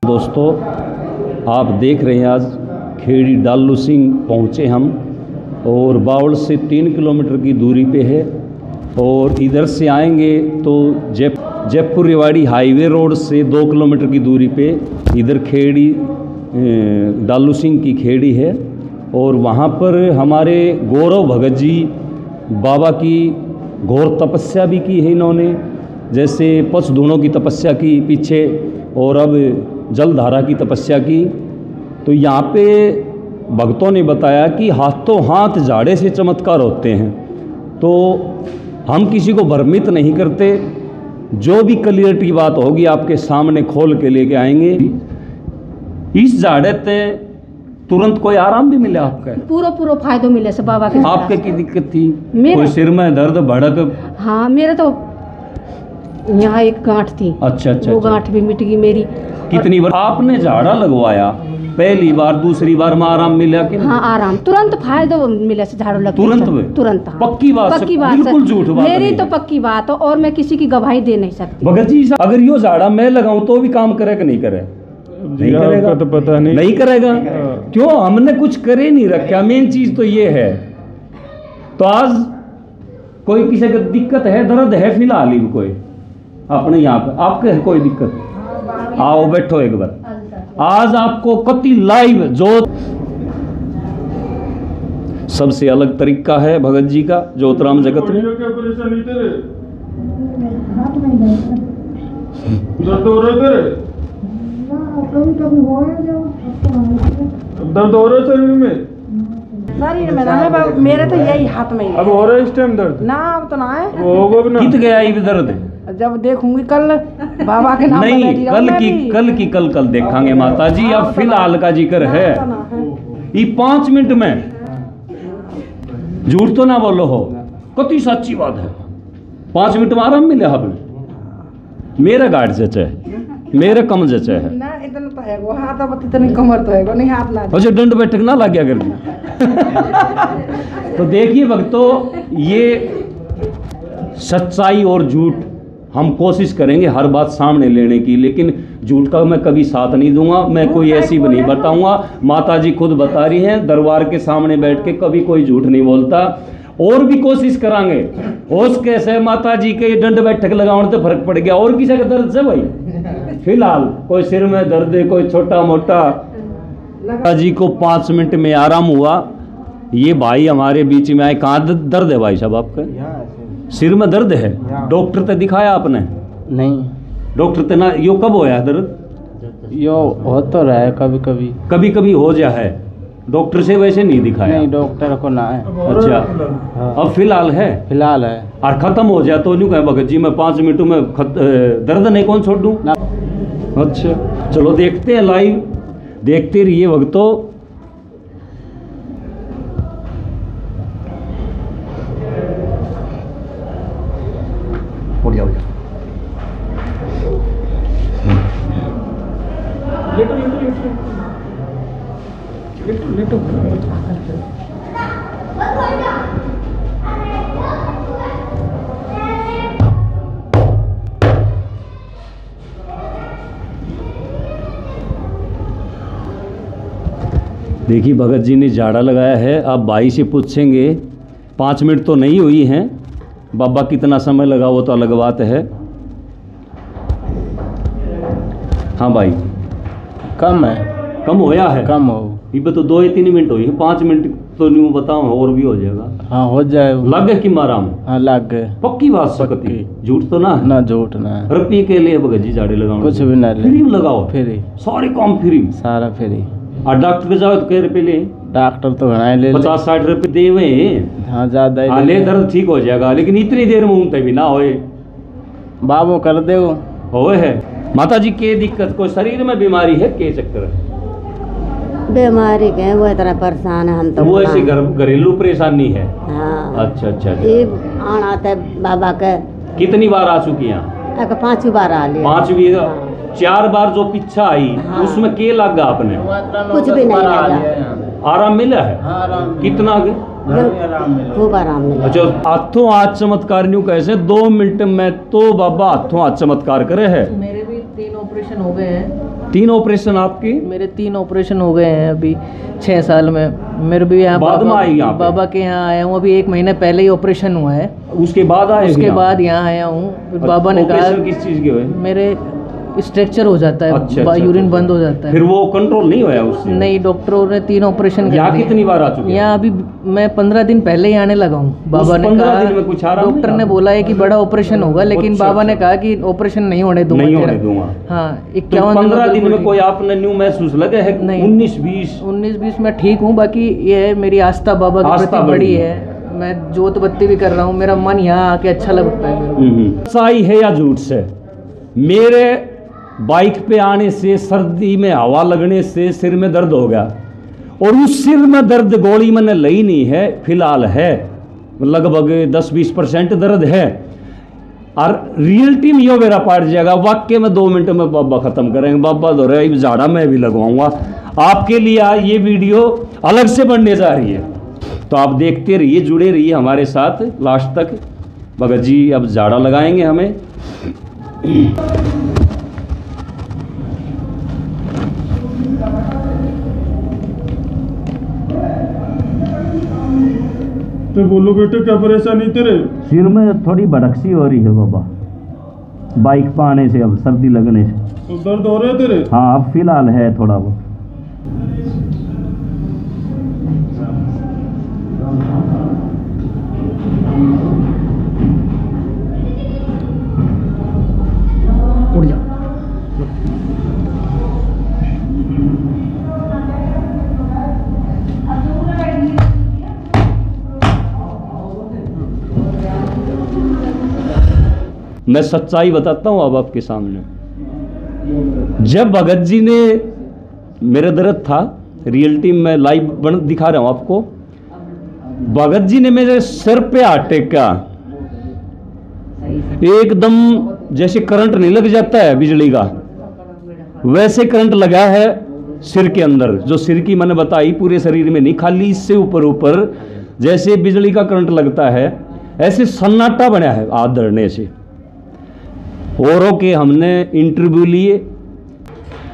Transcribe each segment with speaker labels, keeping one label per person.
Speaker 1: दोस्तों, आप देख रहे हैं आज खेड़ी डालू सिंह पहुँचे हम, और बावल से 3 किलोमीटर की दूरी पे है। और इधर से आएंगे तो जयपुर रेवाड़ी हाईवे रोड से 2 किलोमीटर की दूरी पे इधर खेड़ी डालू सिंह की खेड़ी है। और वहाँ पर हमारे गौरव भगत जी बाबा की घोर तपस्या भी की है इन्होंने, जैसे पचधूणों की तपस्या की पीछे, और अब जलधारा की तपस्या की। तो यहाँ पे भक्तों ने बताया कि हाथों हाथ झाड़े से चमत्कार होते हैं। तो हम किसी को भ्रमित नहीं करते, जो भी क्लियरिटी बात होगी आपके सामने खोल के लेके आएंगे। इस झाड़े ते तुरंत कोई आराम भी मिले आपका?
Speaker 2: पूरा फायदा मिले से बाबा के।
Speaker 1: आपके की दिक्कत थी? कोई सिर में दर्द भड़क?
Speaker 2: हाँ, मेरे तो यहाँ एक गांठ थी। अच्छा, वो गांठ भी मिट गई मेरी।
Speaker 1: कितनी बार आपने झाड़ा लगवाया? पहली बार, दूसरी बार में आराम मिला कि?
Speaker 2: हाँ, आराम तुरंत फायदा मिला से झाड़ू लग तुरंत। हाँ।
Speaker 1: पक्की बात, बिल्कुल झूठ बात
Speaker 2: मेरी तो पक्की बात है, और मैं किसी की गवाही दे नहीं सकती।
Speaker 1: भगत जी, अगर यो झाड़ा मैं लगाऊं तो भी काम करे कि नहीं करे? नहीं करेगा तो पता नहीं करेगा। क्यों? हमने कुछ करे नहीं रखा। मेन चीज तो ये है। तो आज कोई किसी को दिक्कत है, दर्द है फिलहाल ही कोई अपने यहाँ पे? आपके है कोई दिक्कत? आओ बैठो एक बार। आज आपको कति लाइव जो सबसे अलग तरीका है भगत जी का ज्योतिराम जगत में।
Speaker 3: दर्द हो रहा है शरीर में?
Speaker 2: शरीर में ना है, मेरे तो यही हाथ में।
Speaker 3: अब हो रहा है इस टाइम दर्द?
Speaker 2: ना, अब तो ना है।
Speaker 3: होगा भी ना।
Speaker 1: कित गया ये दर्द?
Speaker 2: जब देखूंगी कल बाबा के नाम
Speaker 1: नहीं, कल देखांगे माता जी। अब फिलहाल का जिक्र है। ये 5 मिनट में, झूठ तो ना बोलो हो, कति सच्ची बात है। 5 मिनट में आराम मिले आपने? मेरा गाढ़ जचे है, मेरे कम जचे है
Speaker 2: ना। इतना तो है वो हाथ, अब इतनी कमर तो है नहीं, हाथ ना
Speaker 1: अच्छा दंड बैठक ना लग गया कर दी। तो देखिए भक्तों, ये सच्चाई और झूठ हम कोशिश करेंगे हर बात सामने लेने की, लेकिन झूठ का मैं कभी साथ नहीं दूंगा। मैं कोई ऐसी भी नहीं बताऊंगा। माता जी खुद बता रही हैं, दरबार के सामने बैठ के कभी कोई झूठ नहीं बोलता। और भी कोशिश करांगे। होश कैसे माता जी के दंड बैठक लगाने से फर्क पड़ गया, और किसी का दर्द से भाई? फिलहाल कोई सिर में दर्द है, कोई छोटा मोटा। माता जी को 5 मिनट में आराम हुआ। ये भाई हमारे बीच में आए। कहाँ दर्द है भाई साहब आपका? सिर में दर्द है? डॉक्टर ते दिखाया आपने?
Speaker 4: नहीं,
Speaker 1: डॉक्टर ते ना। यो कब होया दर्द?
Speaker 4: यो हो तो रहा है कभी कभी
Speaker 1: हो जा है। डॉक्टर से वैसे नहीं दिखाया?
Speaker 4: नहीं, डॉक्टर को ना है।
Speaker 1: अच्छा, अब फिलहाल है?
Speaker 4: फिलहाल है।
Speaker 1: और खत्म हो जाए तो नहीं कहे भगत जी मैं 5 मिनट में दर्द नहीं कौन छोड़ दूं? अच्छा, चलो देखते हैं लाइव, देखते रहिए भक्तों। देखिए भगत जी ने झाड़ा लगाया है। आप भाई से पूछेंगे, 5 मिनट तो नहीं हुई हैं, बाबा कितना समय लगा वो तो अलग बात है। हाँ भाई,
Speaker 4: कम है।
Speaker 1: कम होया है?
Speaker 4: कम हो
Speaker 1: ये तो 2 या 3 मिनट हुई है। 5 मिनट तो नहीं बताओ, और भी हो जाएगा।
Speaker 4: हाँ, हो जाए।
Speaker 1: लग गए कि आराम?
Speaker 4: हाँ, लग गए।
Speaker 1: पक्की बात सकती, झूठ तो ना?
Speaker 4: ना, झूठ ना।
Speaker 1: रुपये के लिए भगत जी झाड़े लगाओ?
Speaker 4: कुछ भी ना ले।
Speaker 1: फ्री लगाओ?
Speaker 4: फ्री,
Speaker 1: सारे काम फ्री,
Speaker 4: सारा फ्री।
Speaker 1: और डॉक्टर के जाओ तो क्या रुपये ले?
Speaker 4: डॉक्टर तो घना ले
Speaker 1: 50-60 रुपये देवे।
Speaker 4: हाँ, ज्यादा
Speaker 1: हाँ, ले, दर्द ठीक हो जाएगा, लेकिन इतनी देर में ऊँगते भी ना होए।
Speaker 4: बाबू कर दे
Speaker 1: होए है। माता जी के दिक्कत, कोई शरीर में बीमारी है, के चक्कर है?
Speaker 5: बीमारी के वो इतना परेशान है हम तो।
Speaker 1: वो ऐसी घरेलू परेशानी है?
Speaker 5: हाँ।
Speaker 1: अच्छा।
Speaker 5: ये आना था बाबा के।
Speaker 1: कितनी बार आ चुकी हैं?
Speaker 5: 5 बार आ लिया।
Speaker 1: 5 बार? 4 बार जो पीछा आई। हाँ। उसमें के लगा आपने?
Speaker 5: कुछ भी नहीं लगा।
Speaker 1: आराम मिला है?
Speaker 4: हाँ,
Speaker 1: कितना?
Speaker 5: खूब आराम मिला।
Speaker 1: अच्छा, हाथों हाथ चमत्कार न्यू कैसे 2 मिनट में तो बाबा हाथों हाथ चमत्कार करे है।
Speaker 6: मेरे भी 3 ऑपरेशन हो गए हैं।
Speaker 1: 3 ऑपरेशन आपके?
Speaker 6: मेरे 3 ऑपरेशन हो गए हैं अभी 6 साल में। मेरे भी यहाँ
Speaker 1: बाद में आई यहाँ पे?
Speaker 6: बाबा के यहाँ आया हूँ, अभी 1 महीने पहले ही ऑपरेशन हुआ है।
Speaker 1: उसके बाद आए?
Speaker 6: उसके बाद यहाँ आया हूँ। फिर बाबा ने कहा
Speaker 1: किस चीज़ के हुए?
Speaker 6: मेरे स्ट्रक्चर हो जाता है।
Speaker 1: अच्छा,
Speaker 6: यूरिन बंद हो जाता है।
Speaker 1: फिर वो कंट्रोल नहीं होया उससे?
Speaker 6: नहीं, डॉक्टरों ने 3 ऑपरेशन कर
Speaker 1: यहाँ
Speaker 6: दिए।
Speaker 1: कितनी बार आ चुके?
Speaker 6: यहाँ अभी मैं 15 दिन पहले ही आने लगा हूँ। बाबा ने कहा,
Speaker 1: कुछ
Speaker 6: डॉक्टर ने बोला है कि बड़ा ऑपरेशन होगा, लेकिन बाबा ने कहा कि ऑपरेशन नहीं होने दूंगा।
Speaker 1: नहीं होने दूंगा।
Speaker 6: हाँ,
Speaker 1: 15 दिन में कोई आपने न्यू महसूस लगे है?
Speaker 6: नहीं।
Speaker 1: 19-20
Speaker 6: में ठीक हूँ। बाकी ये है मेरी आस्था बाबा के प्रति बड़ी है। मैं जोत बत्ती भी कर रहा हूँ, मेरा मन यहाँ आके अच्छा लगता है मेरे को।
Speaker 1: सही है या झूठ से? मेरे बाइक पे आने से, सर्दी में हवा लगने से सिर में दर्द हो गया, और उस सिर में दर्द गोली मैंने ली नहीं है, फिलहाल है लगभग 10-20% दर्द है। और रियलिटी में यो मेरा पाट जाएगा वाक्य में 2 मिनट में बाबा ख़त्म करेंगे। बाबा दो रहे झाड़ा मैं भी लगवाऊंगा आपके लिए। ये वीडियो अलग से बनने जा रही है, तो आप देखते रहिए, जुड़े रहिए हमारे साथ लास्ट तक। भगत जी अब झाड़ा लगाएंगे हमें।
Speaker 3: तो बोलो बेटे, क्या परेशानी तेरे?
Speaker 1: सिर में थोड़ी भड़कसी हो रही है बाबा, बाइक पे आने से, अब सर्दी लगने से।
Speaker 3: तो दर्द हो रहा है तेरे?
Speaker 1: हाँ, अब फिलहाल है थोड़ा बहुत।
Speaker 6: उड़ जा।
Speaker 1: मैं सच्चाई बताता हूँ अब आपके सामने। जब भगत जी ने, मेरे दर्द था, रियलिटी में लाइव दिखा रहा हूँ आपको, भगत जी ने मेरे सिर पे हाथ टेका, एकदम जैसे करंट नहीं लग जाता है बिजली का, वैसे करंट लगा है सिर के अंदर। जो सिर की मैंने बताई, पूरे शरीर में नहीं, खाली इससे ऊपर ऊपर जैसे बिजली का करंट लगता है, ऐसे सन्नाटा बना है हाथ धरने से। औरों के हमने इंटरव्यू लिए,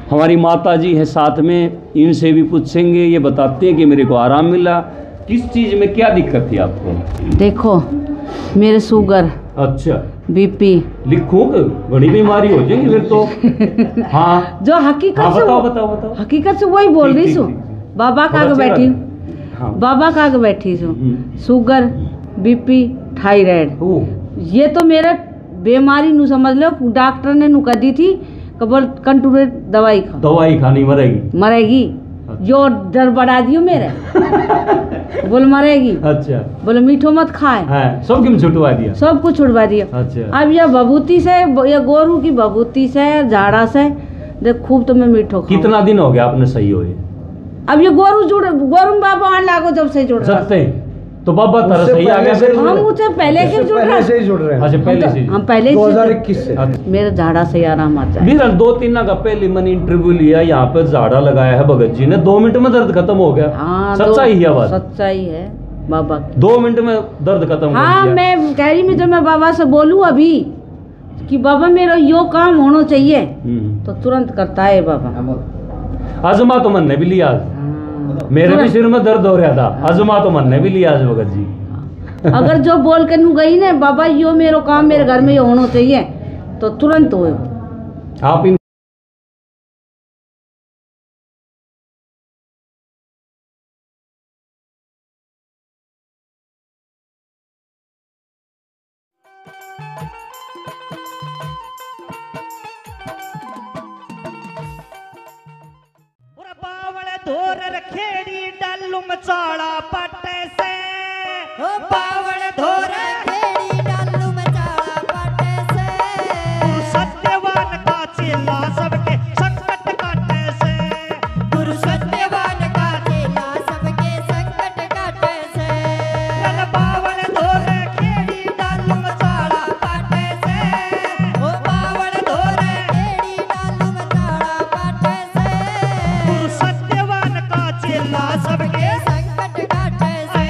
Speaker 1: हमारी माता जी हैं साथ में, इनसे भी पूछेंगे, ये बताते हैं कि मेरे को आराम मिला। किस चीज़ में क्या दिक्कत थी आपको?
Speaker 5: देखो, मेरे शुगर,
Speaker 1: अच्छा,
Speaker 5: बीपी,
Speaker 1: लिखो बड़ी बीमारी हो जाएगी फिर तो। हाँ,
Speaker 5: जो हकीकत
Speaker 1: हाँ,
Speaker 5: से
Speaker 1: बताओ।
Speaker 5: हकीकत से वही बोल रही हूँ। बाबा का आगे बैठी हूँ,
Speaker 1: हाँ।
Speaker 5: बाबा का आगे बैठी हूँ। शुगर, बीपी, थायराइड, ये तो मेरे बीमारी नु समझ लो। डॉक्टर ने नु कर दी थी कबल कंट्रोल दवाई खा,
Speaker 1: दवाई खानी मरेगी।
Speaker 5: जो डर बढ़ा दियो मेरे। बोल मरेगी।
Speaker 1: अच्छा,
Speaker 5: बोले मीठो मत खाए।
Speaker 1: हाँ, सब क्यों छुटवा दिया?
Speaker 5: सब कुछ छुड़वा दिया।
Speaker 1: अच्छा।
Speaker 5: अब ये बबूती से, ये गोरू की बबूती से, झाड़ा से देख खूब तो मैं मीठो खाऊं।
Speaker 1: कितना दिन हो गया आपने सही हुए?
Speaker 5: अब ये गोरू बाबा आने लागो जब से जुड़ रहा।
Speaker 1: तो बाबा तरह सही आ गया फिर?
Speaker 5: हम उससे पहले के जुड़ रहे
Speaker 3: से ही जुड़ रहे हैं।
Speaker 1: अच्छा, पहले से
Speaker 5: हम पहले ही
Speaker 3: 2021 से।
Speaker 5: मेरे झाड़ा से आराम आता है।
Speaker 1: मेरा 2-3 का पहले मैंने इंटरव्यू लिया, यहाँ पे झाड़ा लगाया है भगत जी ने, 2 मिनट में दर्द खत्म हो गया।
Speaker 5: हाँ,
Speaker 1: सच्चाई है बात?
Speaker 5: सच्चाई है बाबा।
Speaker 1: 2 मिनट में दर्द खत्म हो
Speaker 5: हाँ,
Speaker 1: गया।
Speaker 5: मैं कह रही, मैं जब मैं बाबा से बोलूँ अभी कि बाबा मेरा यो काम होना चाहिए, तो तुरंत करता है बाबा।
Speaker 1: आजमा तो मन ने भी लिया, मेरे भी सिर में दर्द हो रहा था, आजमा तो मन ने भी लिया आज भगत जी।
Speaker 5: अगर जो बोल के नू गई ना बाबा यो मेरो काम मेरे घर में ये होना चाहिए, तो तुरंत हो।
Speaker 1: आप इन
Speaker 7: धोर रखेड़ी डालू मचाड़ा पटे से, ओ पावड़ धोर रखेड़ी डालू मचाड़ा पटे से, गुरु सत्यवान का चेला सबके संकट काटे से, गुरु सत्यवान का चेला सबके संकट काटे से, चल पावड़ धोर रखेड़ी डालू मचाड़ा पटे से, ओ पावड़ धोर रखेड़ी डालू मचाड़ा पटे से, गुरु सत्यवान का चेला सबके संकट काटे से।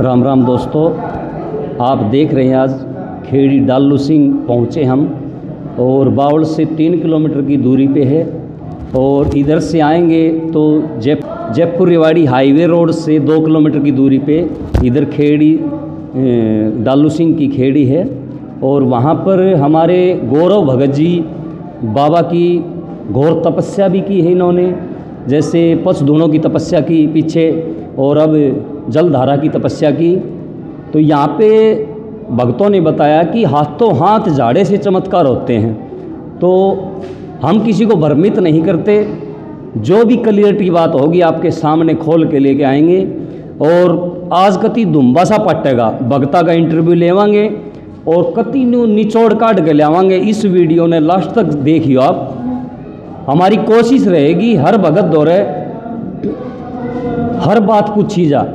Speaker 1: राम राम दोस्तों, आप देख रहे हैं आज खेड़ी डाल्लू सिंह पहुँचे हम और बावल से 3 किलोमीटर की दूरी पे है। और इधर से आएंगे तो जयपुर रेवाड़ी हाईवे रोड से 2 किलोमीटर की दूरी पे इधर खेड़ी डाल्लू सिंह की खेड़ी है। और वहाँ पर हमारे गौरव भगत जी बाबा की घोर तपस्या भी की है इन्होंने, जैसे पचधूनों की तपस्या की पीछे और अब जलधारा की तपस्या की। तो यहाँ पे भक्तों ने बताया कि हाथों हाथ झाड़े से चमत्कार होते हैं। तो हम किसी को भ्रमित नहीं करते, जो भी क्लियरिटी बात होगी आपके सामने खोल के लेके आएंगे। और आज कति दुम्बा सा पटेगा, भक्ता का इंटरव्यू लेवांगे और कति निचोड़ काट के लेवांगे। इस वीडियो ने लास्ट तक देखियो आप। हमारी कोशिश रहेगी हर भगत दौरे हर बात पूछी जा,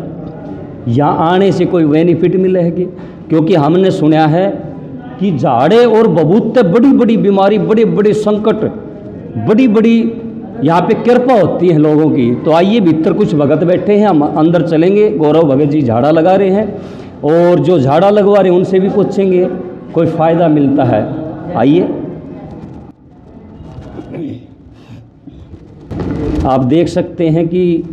Speaker 1: यहाँ आने से कोई बेनिफिट मिलेगी। क्योंकि हमने सुना है कि झाड़े और बबूते बड़ी बड़ी बीमारी, बड़े बड़े संकट, बड़ी बड़ी यहाँ पे कृपा होती है लोगों की। तो आइए भीतर कुछ भगत बैठे हैं, हम अंदर चलेंगे। गौरव भगत जी झाड़ा लगा रहे हैं और जो झाड़ा लगवा रहे हैं उनसे भी पूछेंगे कोई फ़ायदा मिलता है। आइए, आप देख सकते हैं कि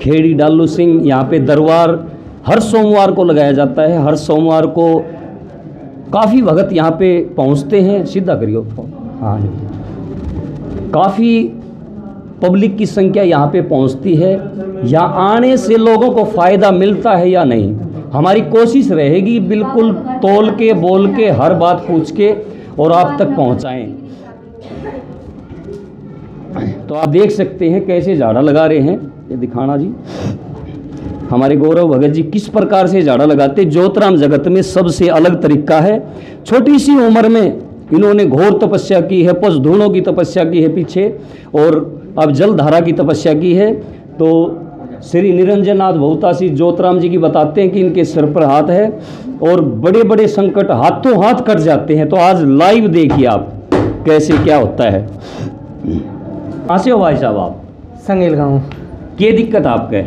Speaker 1: खेड़ी डाल्लू सिंह यहाँ पे दरबार हर सोमवार को लगाया जाता है। हर सोमवार को काफ़ी भगत यहाँ पे पहुँचते हैं। सीधा करियो फोन। हाँ, काफ़ी पब्लिक की संख्या यहाँ पे पहुँचती है। यहाँ आने से लोगों को फ़ायदा मिलता है या नहीं, हमारी कोशिश रहेगी बिल्कुल तोल के बोल के हर बात पूछ के और आप तक पहुँचाएँ। तो आप देख सकते हैं कैसे झाड़ा लगा रहे हैं, ये दिखाना जी। हमारे गौरव भगत जी किस प्रकार से झाड़ा लगाते, ज्योतिराम जगत में सबसे अलग तरीका है। छोटी सी उम्र में इन्होंने घोर तपस्या की है, पचधूनों की तपस्या की है पीछे, और अब जलधारा की तपस्या की है। तो श्री निरंजनाथ बहुतासी ज्योतिराम जी की बताते हैं कि इनके सिर पर हाथ है और बड़े बड़े संकट हाथों हाथ कट जाते हैं। तो आज लाइव देखिए आप कैसे क्या होता है। कहाँ से हो भाई साहब आप?
Speaker 8: संगेल गाँव।
Speaker 1: क्या दिक्कत आपके?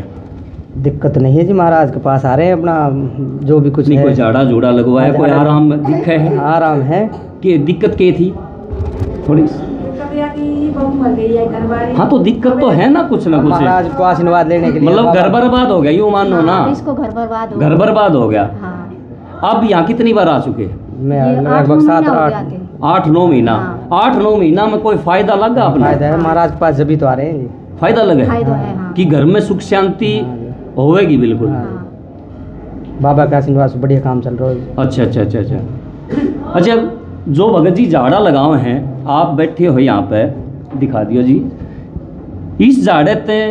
Speaker 8: दिक्कत नहीं है जी, महाराज के पास आ रहे हैं, अपना जो भी कुछ
Speaker 1: नहीं, कोई झाड़ा झूड़ा लगवाया, कोई आराम दिखा है?
Speaker 8: आराम है।
Speaker 1: कि दिक्कत क्या थी थोड़ी? हाँ, तो दिक्कत तो है ना कुछ ना कुछ।
Speaker 8: महाराज को आशीर्वाद लेने के लिए
Speaker 1: मतलब घर बर्बाद हो गया, यूँ मान लो ना।
Speaker 2: इसको घर बर्बाद हो
Speaker 1: घर बर्बाद हो गया।
Speaker 2: हाँ।
Speaker 1: अब यहाँ कितनी बार आ चुके?
Speaker 8: मैं लगभग
Speaker 1: 8-9 महीना। 8-9 महीना में कोई फायदा लगा अपना?
Speaker 8: फायदा है महाराज के पास, जब भी तो आ रहे हैं।
Speaker 1: फायदा लगे कि घर में सुख शांति होएगी बिल्कुल।
Speaker 8: बाबा का आशीर्वाद से बढ़िया काम चल रहा है।
Speaker 1: अच्छा अच्छा अच्छा अच्छा अच्छा। जो भगत जी झाड़ा लगाए हैं, आप बैठे हो यहाँ पे, दिखा दियो जी। इस झाड़े ते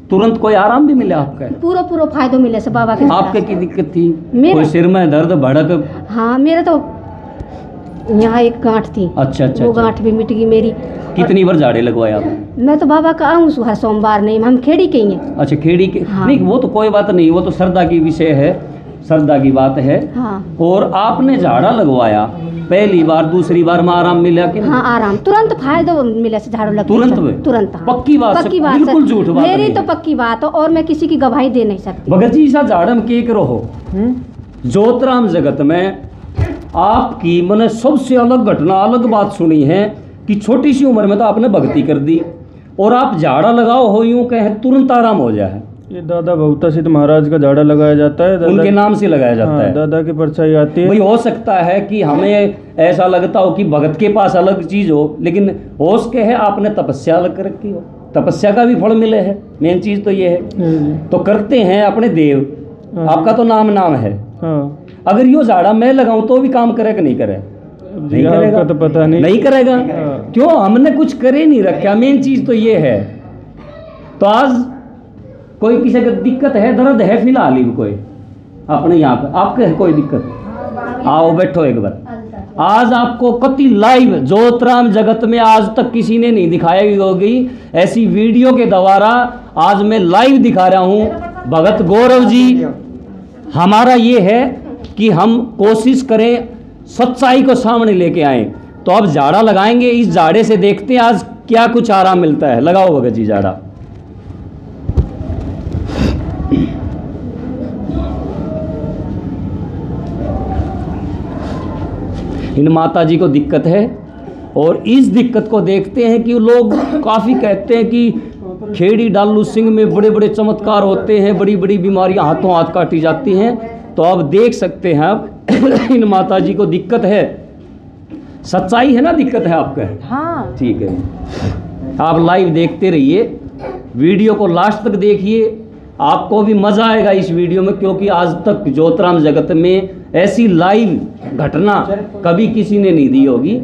Speaker 1: तुरंत कोई आराम भी मिला आपका?
Speaker 2: पूरा फायदा मिले से बाबा के।
Speaker 1: आपके की दिक्कत थी?
Speaker 2: कोई
Speaker 1: सिर में दर्द भड़क?
Speaker 2: हाँ, मेरा तो यहाँ एक गांठ थी।
Speaker 1: अच्छा अच्छा।
Speaker 2: वो गांठ भी मिट गई मेरी।
Speaker 1: कितनी बार झाड़े लगवाए आपने?
Speaker 2: मैं तो बाबा का आऊँ हर सोमवार। नहीं, हम खेड़ी के ही हैं।
Speaker 1: अच्छा, खेड़ी के।
Speaker 2: हाँ।
Speaker 1: नहीं, वो तो कोई बात नहीं, वो तो श्रद्धा की विषय है, श्रद्धा की बात है।
Speaker 2: हाँ।
Speaker 1: और आपने झाड़ा लगवाया पहली बार, दूसरी बार में आराम मिला कि?
Speaker 2: हाँ, आराम तुरंत फायदा मिला से झाड़ू लग
Speaker 1: तुरंत। हाँ। पक्की बात,
Speaker 2: पक्की बात,
Speaker 1: बिल्कुल झूठ बात
Speaker 2: मेरी तो पक्की बात है और मैं किसी की गवाही दे नहीं सकती।
Speaker 1: भगत जी सा झाड़म के रहो ज्योतिराम जगत में आपकी मैंने सबसे अलग घटना, अलग बात सुनी है कि छोटी सी उम्र में तो आपने भक्ति कर दी और आप झाड़ा लगाओ हो यूं कहे तुरंत आराम हो जाए।
Speaker 3: ये दादा बहुतासित महाराज का झाड़ा लगाया जाता है,
Speaker 1: उनके नाम से लगाया जाता है।
Speaker 3: दादा की परछाई आती है।
Speaker 1: भाई हो सकता है कि हमें ऐसा लगता हो कि भगत के पास अलग चीज हो, लेकिन होश के है आपने तपस्या अलग कर रखी हो, तपस्या का भी फल मिले है। मेन चीज तो ये है। तो करते हैं अपने देव, आपका तो नाम है। अगर यो झाड़ा मैं लगाऊं तो भी काम करे कि नहीं करे? नहीं करेगा
Speaker 3: तो पता नहीं
Speaker 1: करेगा। क्यों? हमने कुछ करे नहीं रखा। मेन चीज तो ये है। तो आज कोई किसी को दिक्कत है, दर्द है फिलहाल ही कोई अपने यहाँ पे, आपके है कोई दिक्कत? आओ बैठो एक बार। आज आपको कति लाइव ज्योतिराम जगत में आज तक किसी ने नहीं दिखाई होगी ऐसी वीडियो के द्वारा आज मैं लाइव दिखा रहा हूँ। भगत गौरव जी, हमारा ये है कि हम कोशिश करें सच्चाई को सामने लेके आए। तो अब झाड़ा लगाएंगे, इस झाड़े से देखते हैं आज क्या कुछ आराम मिलता है। लगाओ भगत जी झाड़ा। इन माताजी को दिक्कत है और इस दिक्कत को देखते हैं कि लोग काफ़ी कहते हैं कि खेड़ी डाल्लू सिंह में बड़े बड़े चमत्कार होते हैं, बड़ी बड़ी बीमारियां हाथों हाथ काटी जाती हैं। तो आप देख सकते हैं आप इन माताजी को दिक्कत है, सच्चाई है ना, दिक्कत है आपका?
Speaker 5: हाँ
Speaker 1: ठीक है, आप लाइव देखते रहिए, वीडियो को लास्ट तक देखिए, आपको भी मज़ा आएगा इस वीडियो में, क्योंकि आज तक ज्योतिराम जगत में ऐसी लाइव घटना कभी किसी ने नहीं दी होगी।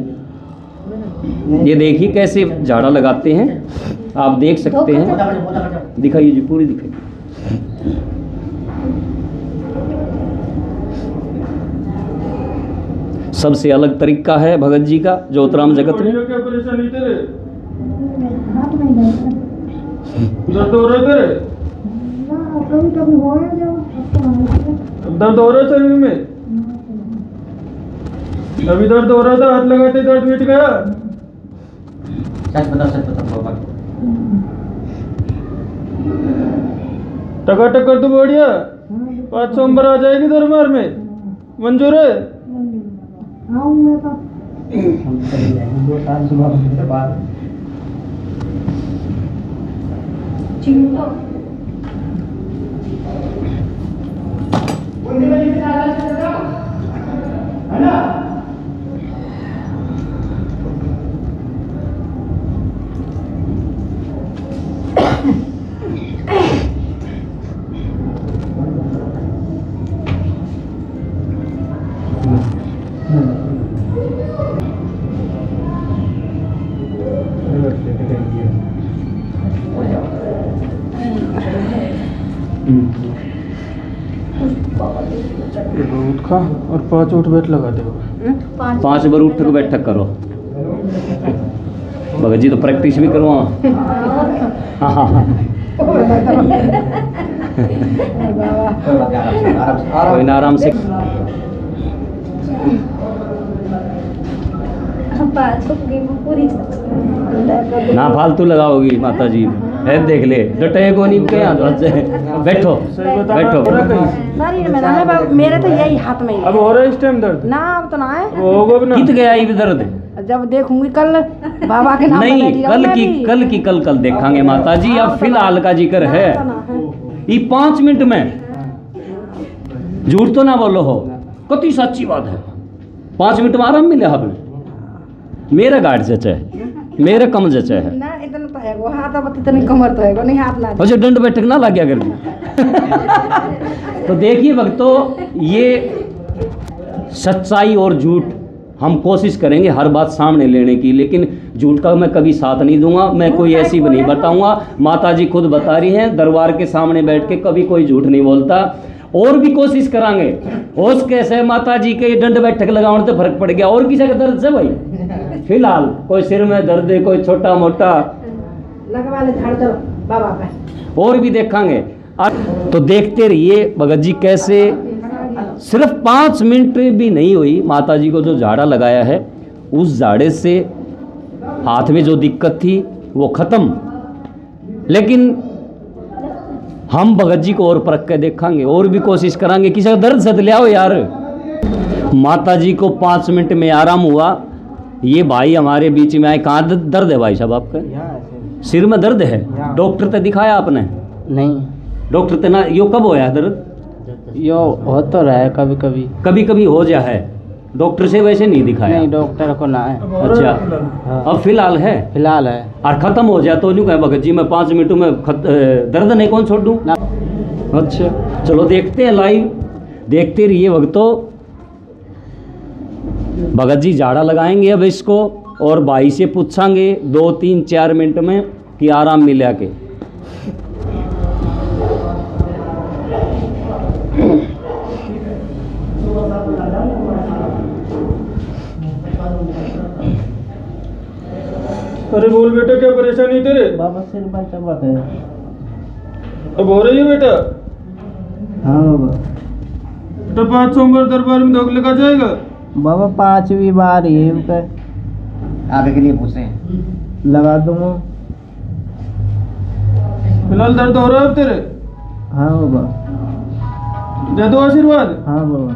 Speaker 1: ये देखिए कैसे झाड़ा लगाते हैं, आप देख सकते हैं। दिखाइए जी, पूरी दिखाइए। सबसे अलग तरीका है भगत जी का ज्योतिराम जगत में।
Speaker 3: क्या परेशानी तेरे? दर्द हो रहा है तेरे? दर्द हो रहा है शरीर में? अभी दर्द हो रहा था, हाथ लगाते दर्द मिट गया? टकाटक कर दो बढ़िया, 500 नंबर आ जाएगी दरबार में, मंजूर है? उठ खा और 5 उठ बैठ लगा दे।
Speaker 1: 5 बार उठ बैठक करो। भगत जी तो प्रैक्टिस भी करवा। कोई ना, आराम से ना फालतू लगाओगी माता जी, है देख ले, डटे को नहीं के हाथ से। बैठो बैठो।
Speaker 2: मेरे तो यही हाथ में
Speaker 3: अब हो रहा है इस टाइम दर्द?
Speaker 2: ना अब तो ना है,
Speaker 3: होगा भी ना।
Speaker 1: कित गया ये दर्द?
Speaker 2: जब देखूंगी कल बाबा के नाम
Speaker 1: नहीं, कल देखांगे माता जी। अब फिलहाल का जिक्र है ये 5 मिनट में। झूठ तो ना बोलो हो, कति सच्ची बात है। 5 मिनट में आराम मिले हमें। मेरा गार्ड जचा है, मेरा कम जचा है
Speaker 2: ना, इतना तो है वो हाथ, अब इतनी कमर तो है नहीं, हाथ ना
Speaker 1: अच्छा दंड बैठक ना लग गया कर। तो देखिए भक्तों, ये सच्चाई और झूठ हम कोशिश करेंगे हर बात सामने लेने की, लेकिन झूठ का मैं कभी साथ नहीं दूंगा। मैं कोई ऐसी नहीं बताऊंगा। माता जी खुद बता रही हैं, दरबार के सामने बैठ के कभी कोई झूठ नहीं बोलता। और भी कोशिश करांगे। होश कैसे माता जी के दंड बैठक लगाने से फर्क पड़ गया, और किसी का दर्द से भाई? फिलहाल कोई सिर में दर्द है, कोई छोटा मोटा
Speaker 2: लगवा ले झाड़ दो बाबा पे,
Speaker 1: और भी देखांगे। तो देखते रहिए भगत जी कैसे सिर्फ 5 मिनट भी नहीं हुई, माता जी को जो झाड़ा लगाया है उस झाड़े से हाथ में जो दिक्कत थी वो खत्म। लेकिन हम भगत जी को और परख के देखांगे, और भी कोशिश करांगे। किसी का दर्द सद ले आओ यार। माता जी को 5 मिनट में आराम हुआ। ये भाई हमारे बीच में आए। कहाँ दर्द है भाई साहब आपका? सिर में दर्द है? डॉक्टर से दिखाया आपने?
Speaker 4: नहीं।
Speaker 1: डॉक्टर से ना, यो कब होया दर्द?
Speaker 4: यो हो तो रहा है कभी कभी।
Speaker 1: कभी कभी हो जा है। डॉक्टर से वैसे नहीं दिखाया?
Speaker 4: नहीं, डॉक्टर को ना है।
Speaker 1: अच्छा, अब फिलहाल है?
Speaker 4: फिलहाल है।
Speaker 1: और खत्म हो जाए तो नहीं कहे भगत जी मैं 5 मिनटों में दर्द नहीं कौन छोड़ दूँ? अच्छा चलो देखते हैं लाइव, देखते रहिए भक्तों। भगत जी झाड़ा लगाएंगे अब इसको, और भाई से पूछांगे 2, 3, 4 मिनट में कि आराम मिला के।
Speaker 3: अरे बोल बेटा, क्या परेशानी तेरे?
Speaker 8: बाबा सिर में चबक है।
Speaker 3: अब हो रही है बेटा?
Speaker 8: हाँ बाबा।
Speaker 3: तो 5 सोमवार दरबार में धोख लगा जाएगा?
Speaker 8: बाबा 5वीं बार ये आगे के लिए पूछे लगा दूंगा।
Speaker 3: फिलहाल दर्द हो रहा है अब तेरे?
Speaker 8: हाँ बाबा।
Speaker 3: दे दो आशीर्वाद।
Speaker 8: हाँ बाबा।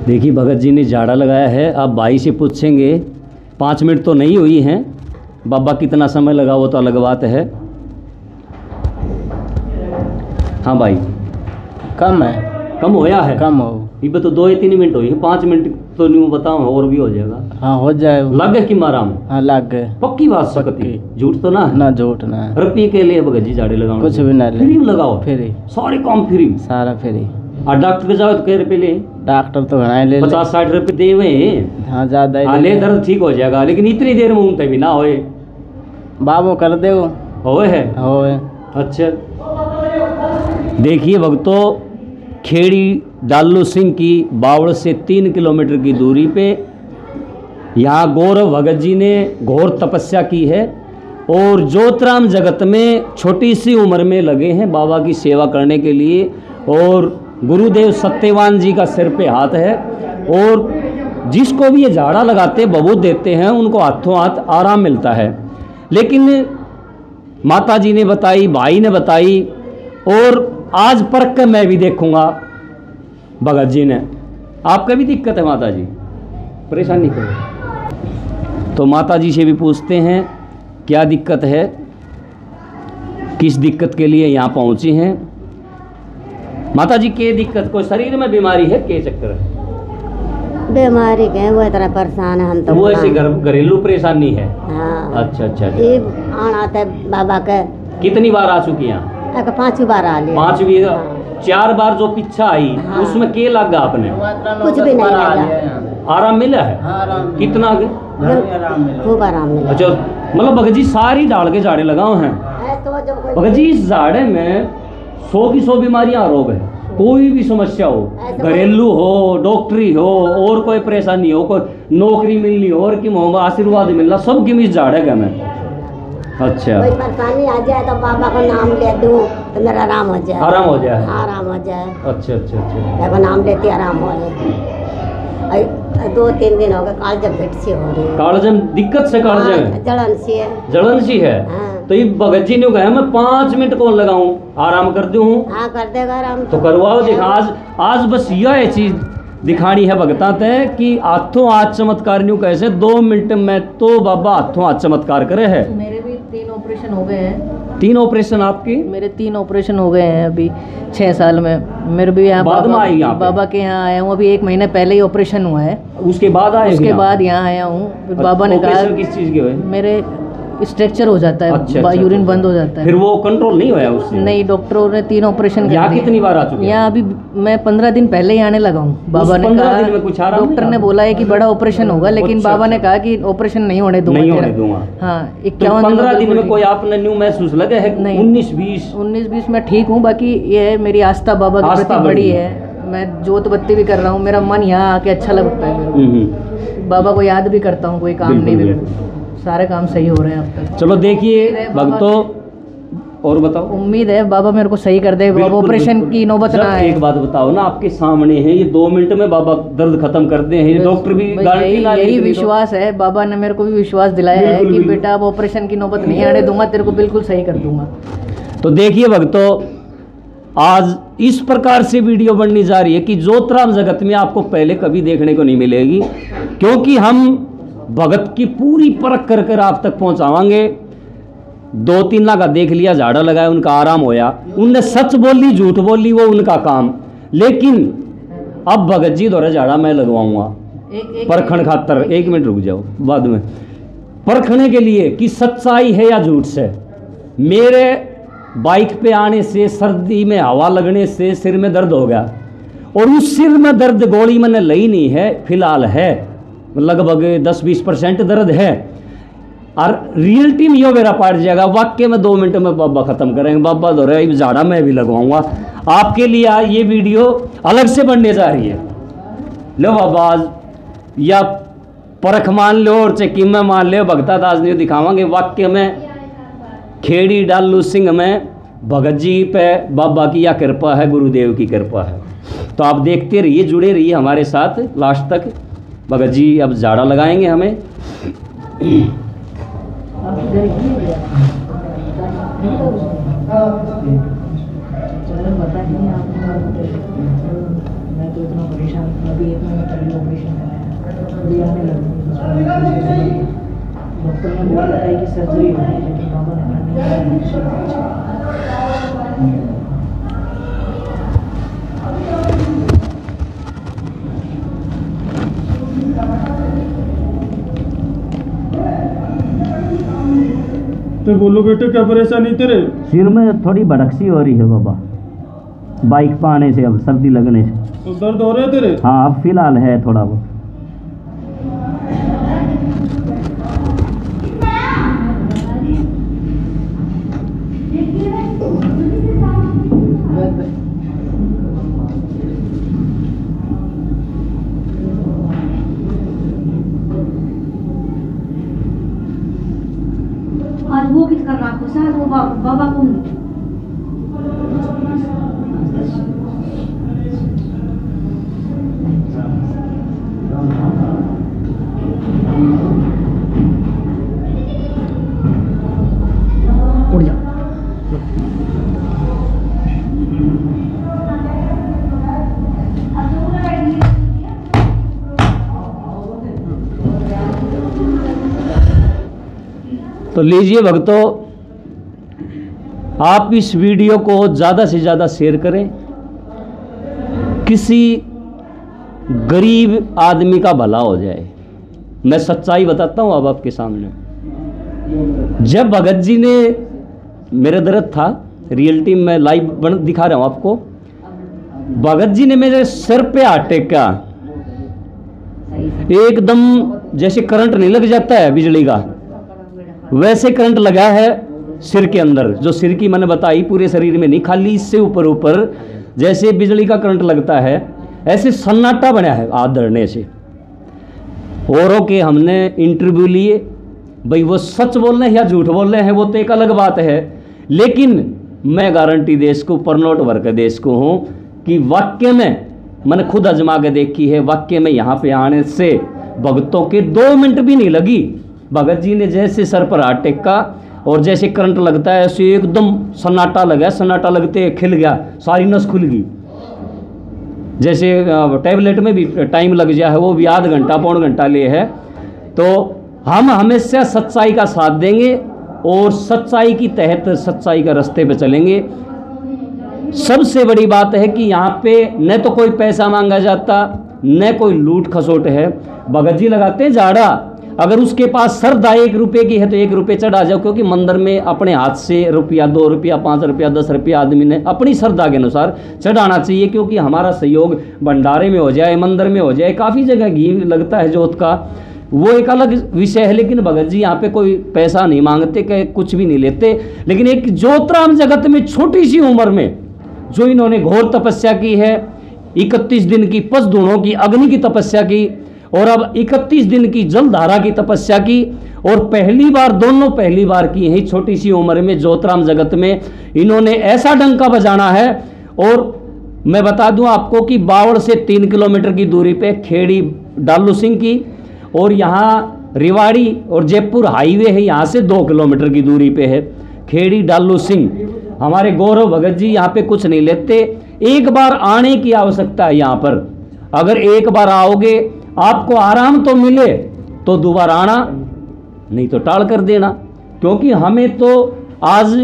Speaker 1: देखिए भगत जी ने झाड़ा लगाया है। आप भाई से पूछेंगे, 5 मिनट तो नहीं हुई हैं, बाबा कितना समय लगा वो तो अलग बात है। हाँ भाई,
Speaker 4: कम है,
Speaker 1: कम होया है,
Speaker 4: कम हो।
Speaker 1: ये तो 2 या 3 मिनट हुई है, 5 मिनट तो नहीं बताऊँ और भी हो जाएगा।
Speaker 4: हाँ हो जाए।
Speaker 1: लग गए कि माराम?
Speaker 4: हाँ लग गए।
Speaker 1: पक्की बात सकती, झूठ तो ना?
Speaker 4: ना झूठ ना।
Speaker 1: रुपये के लिए भगत जी झाड़े लगाओ?
Speaker 4: कुछ भी ना ले।
Speaker 1: फ्री में लगाओ?
Speaker 4: फ्री,
Speaker 1: सारे काम फ्री,
Speaker 4: सारा फ्री।
Speaker 1: और डॉक्टर के जाओ तो कह रुपये ले?
Speaker 4: डॉक्टर तो घना ले
Speaker 1: 50-60 रुपये दे हुए।
Speaker 4: हाँ ज्यादा
Speaker 1: हाँ ले, दर्द ठीक हो जाएगा, लेकिन इतनी देर में ऊँगते भी ना होए।
Speaker 4: बाबू कर दे
Speaker 1: होए है?
Speaker 4: होए।
Speaker 1: अच्छा देखिए भक्तों, खेड़ी डाल्लू सिंह की बावड़ से 3 किलोमीटर की दूरी पे यहाँ गौरव भगत जी ने घोर तपस्या की है और ज्योतिराम जगत में छोटी सी उम्र में लगे हैं बाबा की सेवा करने के लिए। और गुरुदेव सत्यवान जी का सिर पे हाथ है और जिसको भी ये झाड़ा लगाते बबूत देते हैं उनको हाथों हाथ आराम मिलता है। लेकिन माता जी ने बताई, भाई ने बताई और आज परख कर मैं भी देखूंगा भगत जी ने। आपका भी दिक्कत है माता जी, परेशानी करो तो माता जी से भी पूछते हैं क्या दिक्कत है, किस दिक्कत के लिए यहाँ पहुँची हैं। माता जी के दिक्कत, कोई शरीर में बीमारी है, के चक्कर है?
Speaker 9: बीमारी के वो इतना परेशान है हम तो।
Speaker 1: वो ऐसी घरेलू परेशानी है?
Speaker 9: हाँ।
Speaker 1: अच्छा अच्छा।
Speaker 9: ये आना था बाबा के।
Speaker 1: कितनी बार आ चुकी हैं?
Speaker 9: 5 बार आ लिया।
Speaker 1: 5 भी? 4 बार जो पीछा आई। हाँ। उसमें के लगा आपने?
Speaker 9: कुछ भी नहीं लगा।
Speaker 1: आराम मिला है? कितना?
Speaker 9: खूब आराम मिला।
Speaker 1: अच्छा, मतलब भगत जी सारी डाल के झाड़े लगाओ हैं? भगत जी इस झाड़े में 100 की 100 बीमारियां रोग है, कोई भी समस्या हो, घरेलू हो, डॉक्टरी हो, और कोई परेशानी हो, कोई नौकरी मिलनी हो, और कि मोहम्मद आशीर्वाद मिलना, सब की इस झाड़े का में। अच्छा,
Speaker 9: कोई परेशानी आ जाए तो बाबा का नाम ले दूं तो मेरा आराम हो जाए।
Speaker 1: आराम हो जाए?
Speaker 9: आराम हो जाए।
Speaker 1: अच्छा अच्छा अच्छा।
Speaker 9: बाबा नाम लेते आराम हो जाए। 2-3 दिन हो गए कालजम फिट सी हो रही है।
Speaker 1: कालजम दिक्कत से? कालजम
Speaker 9: जलन सी है।
Speaker 1: जलन सी है?
Speaker 9: हाँ।
Speaker 1: तो ये भगत जी ने कहा मैं 5 मिनट कौन लगाऊं, आराम कर दूं?
Speaker 9: हाँ कर देगा आराम।
Speaker 1: तो करवाओ, देखा आज बस यह चीज दिखानी है भगता है कि हाथों हाथ चमत्कार नहीं कैसे 2 मिनट में तो बाबा हाथों हाथ चमत्कार करे है।
Speaker 6: मेरे भी 3 ऑपरेशन हो गए हैं।
Speaker 1: 3 ऑपरेशन आपके?
Speaker 6: मेरे 3 ऑपरेशन हो गए हैं अभी 6 साल में। मेरे भी यहाँ बाबा के यहाँ आया हूँ, अभी 1 महीने पहले ही ऑपरेशन हुआ है।
Speaker 1: उसके बाद आए?
Speaker 6: उसके बाद यहाँ आया हूँ। बाबा ने कहा
Speaker 1: किस चीज़ के हुए? मेरे
Speaker 6: स्ट्रक्चर हो जाता है। अच्छा, यूरिन बंद हो जाता है।
Speaker 1: फिर वो कंट्रोल नहीं होया उससे?
Speaker 6: नहीं, डॉक्टरों ने 3 ऑपरेशन
Speaker 1: यहाँ कितनी बार आ चुके हैं?
Speaker 6: यहाँ अभी मैं 15 दिन पहले ही आने लगा हूँ। बाबा ने कहा, डॉक्टर ने बोला है कि बड़ा ऑपरेशन होगा, लेकिन बाबा ने कहा कि ऑपरेशन नहीं होने दूंगा। हाँ,
Speaker 1: 15 दिन में कोई आपने न्यू महसूस लगे है? 19-20
Speaker 6: में ठीक हूँ। बाकी ये है मेरी आस्था बाबा के प्रति बड़ी है। मैं जोत बत्ती भी कर रहा हूँ, मेरा मन यहाँ आके अच्छा लगता है मेरे को। बाबा को याद भी करता हूँ, कोई काम नहीं भी, सारे काम सही हो रहे हैं अब तक।
Speaker 1: चलो देखिए भक्तों, और बताओ।
Speaker 6: उम्मीद है बाबा मेरे को सही कर दे, बाबा ऑपरेशन की नौबत ना आए।
Speaker 1: एक बात बताओ ना, आपके सामने है, ये 2 मिनट में बाबा दर्द खत्म कर दे हैं, डॉक्टर भी
Speaker 6: यही विश्वास है। बाबा ने मेरे को भी विश्वास दिलाया है कि बेटा अब ऑपरेशन की नौबत नहीं आने दूंगा, तेरे को बिल्कुल सही कर दूंगा।
Speaker 1: तो देखिए भक्तों, आज इस प्रकार से वीडियो बननी जा रही है कि ज्योतिराम जगत में आपको पहले कभी देखने को नहीं मिलेगी, क्योंकि हम भगत की पूरी परख कर कर आप तक पहुंचावांगे। 2-3 लाख देख लिया, झाड़ा लगाया, उनका आराम होया, उनने सच बोली झूठ बोली वो उनका काम, लेकिन अब भगत जी द्वारा झाड़ा मैं लगवाऊंगा परखण खातर। 1 मिनट रुक जाओ, बाद में परखने के लिए कि सच्चाई है या झूठ से। मेरे बाइक पे आने से, सर्दी में हवा लगने से सिर में दर्द हो गया, और उस सिर में दर्द गोली मैंने ली नहीं है, फिलहाल है लगभग 10-20% दर्द है। और रियलिटी में यो मेरा पाट जाएगा, वाक्य में 2 मिनट में बाबा ख़त्म करेंगे। बाबा दो रहे झाड़ा मैं भी लगवाऊंगा आपके लिए। ये वीडियो अलग से बनने जा रही है। लो बाबा आज या परख मान लो और चेकी में मान लो, भगता दास ने दिखावांगे वाक्य में। खेड़ी डालू सिंह में भगत जी पे बाबा की या कृपा है, गुरुदेव की कृपा है। तो आप देखते रहिए, जुड़े रहिए हमारे साथ लास्ट तक। भगत जी अब झाड़ा लगाएंगे हमें।
Speaker 6: मैं तो इतना परेशान, अभी 1 महीने पहले ऑपरेशन डॉक्टर ने बोला था कि सर्जरी होनी है, लेकिन बाबा ने
Speaker 3: तो बोलो बेटे क्या परेशानी तेरे?
Speaker 1: सिर में थोड़ी भड़कसी हो रही है बाबा, बाइक पर आने से, अब सर्दी लगने से।
Speaker 3: तो दर्द हो रहा है तेरे?
Speaker 1: हाँ अब फिलहाल है थोड़ा बहुत।
Speaker 5: आज वो किस कर रहा आपको सर, वो बाबा को
Speaker 8: उड़ जा।
Speaker 1: तो लीजिए भक्तों, आप इस वीडियो को ज़्यादा से ज़्यादा शेयर करें। किसी गरीब आदमी का भला हो जाए। मैं सच्चाई बताता हूँ अब आपके सामने। जब भगत जी ने, मेरे दर्द था, रियलिटी में लाइव दिखा रहा हूँ आपको। भगत जी ने मेरे सिर पे हाथ टेका, एकदम जैसे करंट नहीं लग जाता है बिजली का, वैसे करंट लगा है सिर के अंदर। जो सिर की मैंने बताई, पूरे शरीर में नहीं, खाली इससे ऊपर ऊपर जैसे बिजली का करंट लगता है, ऐसे सन्नाटा बना है हाथ धरने से। औरों के हमने इंटरव्यू लिए, भाई वो सच बोल रहे हैं या झूठ बोल रहे हैं वो तो एक अलग बात है, लेकिन मैं गारंटी देश को, परनोट भर के देश को हूँ कि वाक्य में मैंने खुद आजमा के देखी है। वाक्य में यहाँ पे आने से भगतों के 2 मिनट भी नहीं लगी। भगत जी ने जैसे सर पर हाथ टेका और जैसे करंट लगता है ऐसे एकदम सन्नाटा लगा। सन्नाटा लगते खिल गया, सारी नस खुल गई। जैसे टैबलेट में भी टाइम लग गया है, वो भी आध घंटा पौन घंटा ले है। तो हम हमेशा सच्चाई का साथ देंगे और सच्चाई की तहत सच्चाई का रास्ते पे चलेंगे। सबसे बड़ी बात है कि यहाँ पे न तो कोई पैसा मांगा जाता, न कोई लूट खसोट है। भगत जी लगाते हैं झाड़ा, अगर उसके पास श्रद्धा 1 रुपये की है तो 1 रुपये चढ़ा जाओ, क्योंकि मंदिर में अपने हाथ से रुपया, 2 रुपया, 5 रुपया, 10 रुपया आदमी ने अपनी श्रद्धा के अनुसार चढ़ाना चाहिए, क्योंकि हमारा सहयोग भंडारे में हो जाए, मंदिर में हो जाए। काफ़ी जगह घी लगता है जोत का, वो एक अलग विषय है। लेकिन भगत जी यहाँ पे कोई पैसा नहीं मांगते, कुछ भी नहीं लेते। लेकिन एक ज्योतराम जगत में छोटी सी उम्र में जो इन्होंने घोर तपस्या की है, 31 दिन की पसधूणों की अग्नि की तपस्या की, और अब 31 दिन की जलधारा की तपस्या की, और पहली बार, दोनों पहली बार की है छोटी सी उम्र में ज्योतराम जगत में। इन्होंने ऐसा डंका बजाना है। और मैं बता दूं आपको कि बावड़ से 3 किलोमीटर की दूरी पे खेड़ी डालू सिंह की, और यहाँ रिवाड़ी और जयपुर हाईवे है, यहाँ से 2 किलोमीटर की दूरी पे है खेड़ी डालू सिंह। हमारे गौरव भगत जी यहाँ पे कुछ नहीं लेते। एक बार आने की आवश्यकता है यहाँ पर। अगर एक बार आओगे, आपको आराम तो मिले तो दोबारा आना, नहीं तो टाल कर देना। क्योंकि हमें तो आज